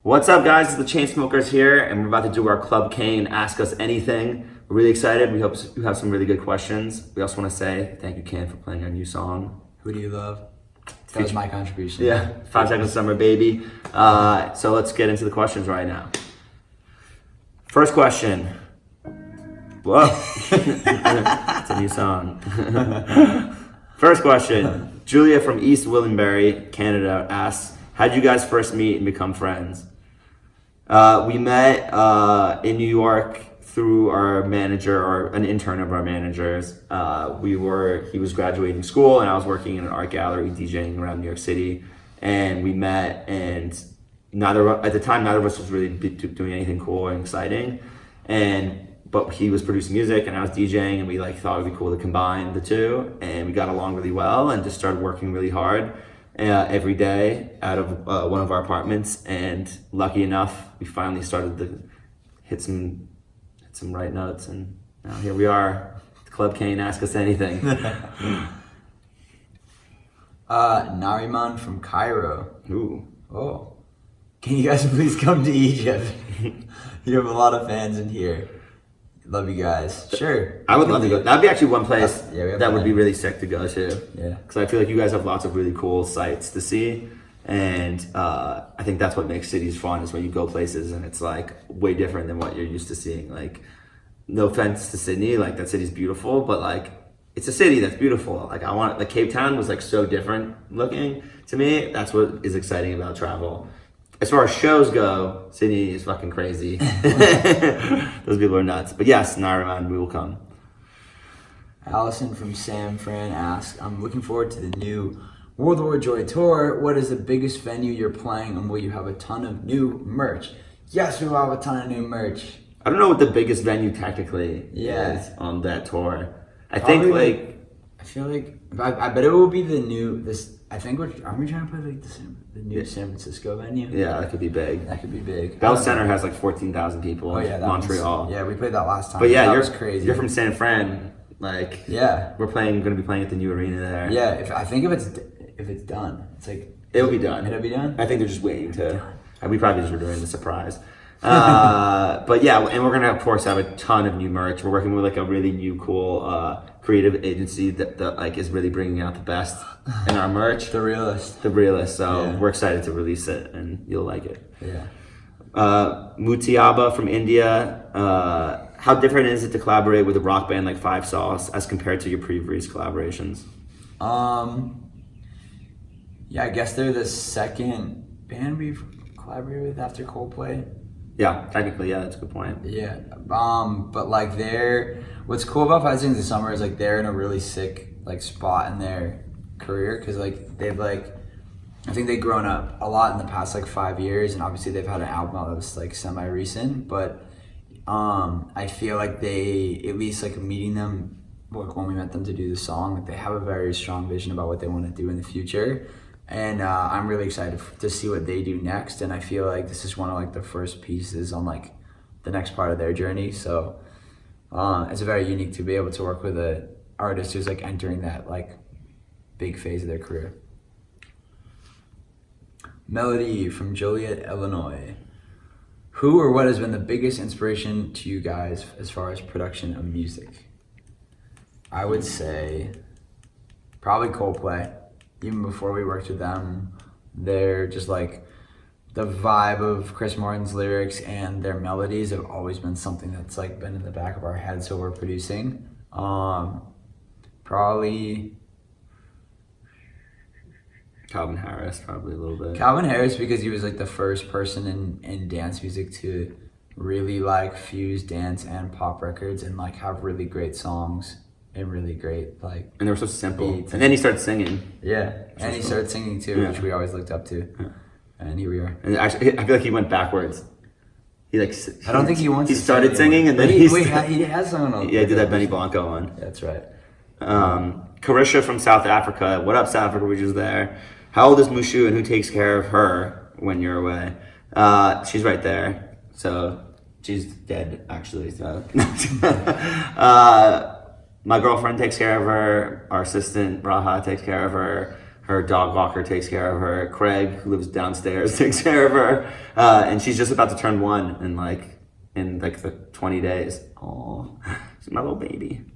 What's up, guys? It's the Chainsmokers here, and we're about to do our Club Kane Ask Us Anything. We're really excited. We hope you have some really good questions. We also want to say thank you, Kane, for playing our new song. Who do you love? That was my contribution. Yeah, 5 Seconds Summer, baby. So let's get into the questions right now. First question. Whoa. It's a new song. First question. Julia from East Willenbury, Canada asks, how did you guys first meet and become friends? We met in New York through our manager, or an intern of our managers. He was graduating school and I was working in an art gallery DJing around New York City. And we met, and at the time neither of us was really doing anything cool and exciting. But he was producing music and I was DJing, and we thought it'd be cool to combine the two, and we got along really well and just started working really hard every day out of one of our apartments. And lucky enough, we finally started to hit some right notes, and now here we are. Club Kane, Ask Us Anything. Nariman from Cairo. Ooh. Oh. Can you guys please come to Egypt? You have a lot of fans in here. Love you guys. Sure. I would love to go. That'd be actually one place that would be really sick to go to. Yeah. Because I feel like you guys have lots of really cool sights to see. And I think that's what makes cities fun, is when you go places and it's way different than what you're used to seeing. No offense to Sydney, that city's beautiful, but it's a city that's beautiful. Cape Town was so different looking to me. That's what is exciting about travel. As far as shows go, Sydney is fucking crazy. Those people are nuts. But yes, Nariman, we will come. Allison from San Fran asks, I'm looking forward to the new World War Joy tour. What is the biggest venue you're playing, and will you have a ton of new merch? Yes, we will have a ton of new merch. I don't know what the biggest venue technically is on that tour. I bet it will be the new, aren't we trying to play the new San Francisco venue? Yeah, that could be big. That could be big. Bell Center has 14,000 people. Oh yeah, Montreal. We played that last time. But yeah, that was crazy. You're from San Fran. Yeah, we're going to be playing at the new arena there. Yeah, if it's done, it's it'll be done. It'll be done. I think they're just waiting to. We probably just were doing the surprise. But yeah, and we're gonna of course have a ton of new merch. We're working with a really new, cool creative agency that is really bringing out the best in our merch. The realist. So we're excited to release it, and you'll like it. Yeah. Mutiaba from India. How different is it to collaborate with a rock band like Five Sauce as compared to your previous collaborations? Yeah, I guess they're the second band we've collaborated with after Coldplay. Yeah, technically, yeah, that's a good point. Yeah, but what's cool about Five Seconds of Summer is they're in a really sick spot in their career, because they've I think they've grown up a lot in the past 5 years, and obviously they've had an album that was semi-recent, but I feel they, at least meeting them, when we met them to do the song, they have a very strong vision about what they want to do in the future. And I'm really excited to see what they do next, and I feel this is one of the first pieces on the next part of their journey. So it's very unique to be able to work with an artist who's entering that big phase of their career. Melody from Joliet, Illinois. Who or what has been the biggest inspiration to you guys as far as production of music? I would say probably Coldplay. Even before we worked with them, they're just the vibe of Chris Martin's lyrics and their melodies have always been something that's been in the back of our heads while we're producing. Probably Calvin Harris, probably a little bit. Calvin Harris, because he was the first person in dance music to really fuse dance and pop records and have really great songs. And really great, and they were so simple. Beats. And then he started singing. Yeah, and he started singing too, which we always looked up to. Yeah. And here we are. And actually, I feel he went backwards. I don't think he wants. He started singing, and then he has sung on. Yeah, he did that Benny Blanco one. That's right. Carisha from South Africa. What up, South Africa? We're just there. How old is Mooshu, and who takes care of her when you're away? She's right there. So she's dead, actually. So. My girlfriend takes care of her. Our assistant, Raha, takes care of her. Her dog walker takes care of her. Craig, who lives downstairs, takes care of her. And she's just about to turn 1 in the 20 days. Oh, she's my little baby.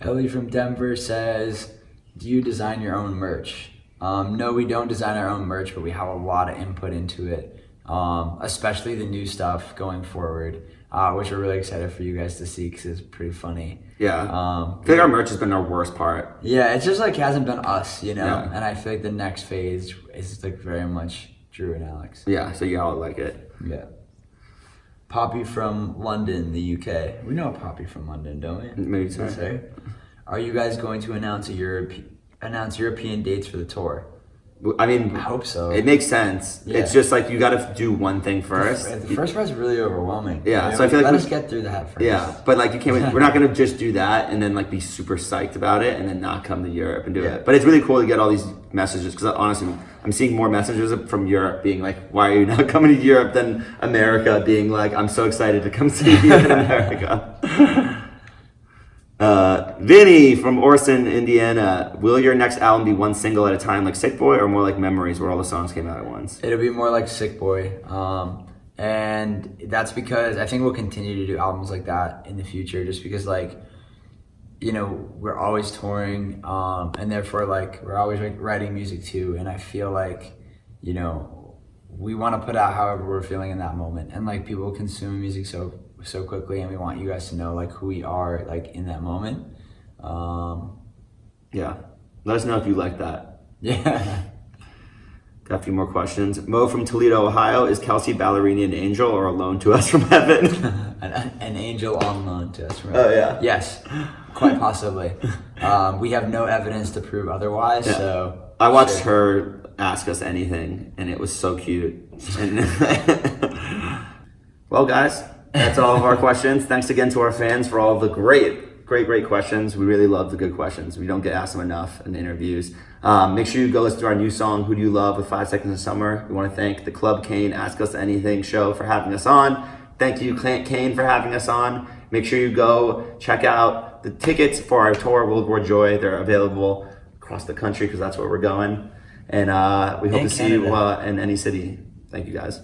Ellie from Denver says, do you design your own merch? No, we don't design our own merch, but we have a lot of input into it, especially the new stuff going forward, which we're really excited for you guys to see because it's pretty funny. Yeah. I feel like our merch has been our worst part. Yeah, it's just like hasn't been us, you know? Yeah. And I feel like the next phase is like very much Drew and Alex. Yeah, so y'all like it. Yeah. Poppy from London, the UK. We know a Poppy from London, don't we? Maybe so. Say. Are you guys going to announce European dates for the tour? I mean, I hope so. It makes sense. Yeah. It's just like you got to do one thing first. The first part's really overwhelming. Yeah, You know, so I feel like let us get through that first. Yeah, but like you can't. We're not gonna just do that and then like be super psyched about it and then not come to Europe and do it. But it's really cool to get all these messages because honestly, I'm seeing more messages from Europe being like, "Why are you not coming to Europe?" than America being like, "I'm so excited to come see you in America." Vinny from Orson, Indiana. Will your next album be one single at a time like Sick Boy or more like Memories where all the songs came out at once? It'll be more like Sick Boy. And that's because I think we'll continue to do albums like that in the future just because like, you know, we're always touring and therefore like we're always like writing music too. And I feel like, you know, we want to put out however we're feeling in that moment and like people consume music so quickly and we want you guys to know like who we are like in that moment. Yeah, let us know if you like that. Yeah. Got a few more questions. Mo from Toledo, Ohio. Is Kelsey Ballerini an angel or a loan to us from heaven? an angel on loan to us from heaven. Oh yeah. Yes, quite possibly. We have no evidence to prove otherwise. Yeah. So I watched her Ask Us Anything and it was so cute. Well guys, that's all of our questions. Thanks again to our fans for all the great questions. We really love the good questions. We don't get asked them enough in the interviews. Make sure you go listen to our new song, Who Do You Love, with 5 Seconds of Summer. We want to thank the Club Kane Ask Us Anything show for having us on. Thank you, Kane, for having us on. Make sure you go check out the tickets for our tour, World War Joy. They're available across the country because that's where we're going. And we hope to see you in any city. Thank you, guys.